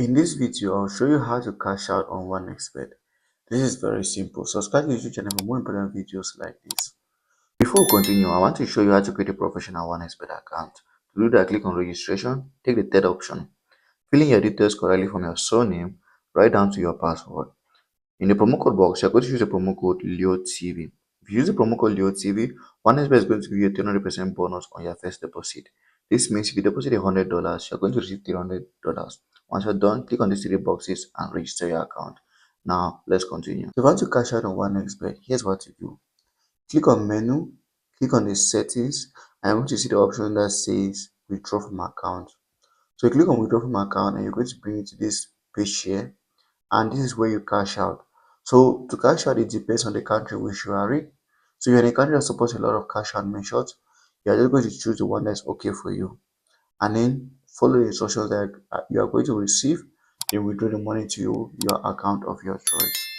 In this video, I'll show you how to cash out on OneXBet. This is very simple. Subscribe to the YouTube channel for more important videos like this. Before we continue, I want to show you how to create a professional OneXBet account. To do that, click on registration, take the third option. Fill in your details correctly from your surname right down to your password. In the promo code box, you're going to use the promo code LEOTV. If you use the promo code LEOTV, OneXBet is going to give you a 300% bonus on your first deposit. This means if you deposit $100, you're going to receive $300. Once you're done, click on these three boxes and register your account. Now, let's continue. If you want to cash out on OneXBet, here's what to do. Click on menu, click on the settings, and you're going to see the option that says withdraw from account. So you click on withdraw from account and you're going to bring it to this page here, and this is where you cash out. So to cash out, it depends on the country which you are in. So you're in a country that supports a lot of cash out methods, you're just going to choose the one that's okay for you, and then follow the instructions that you are going to receive. Then withdraw the money to your account of your choice.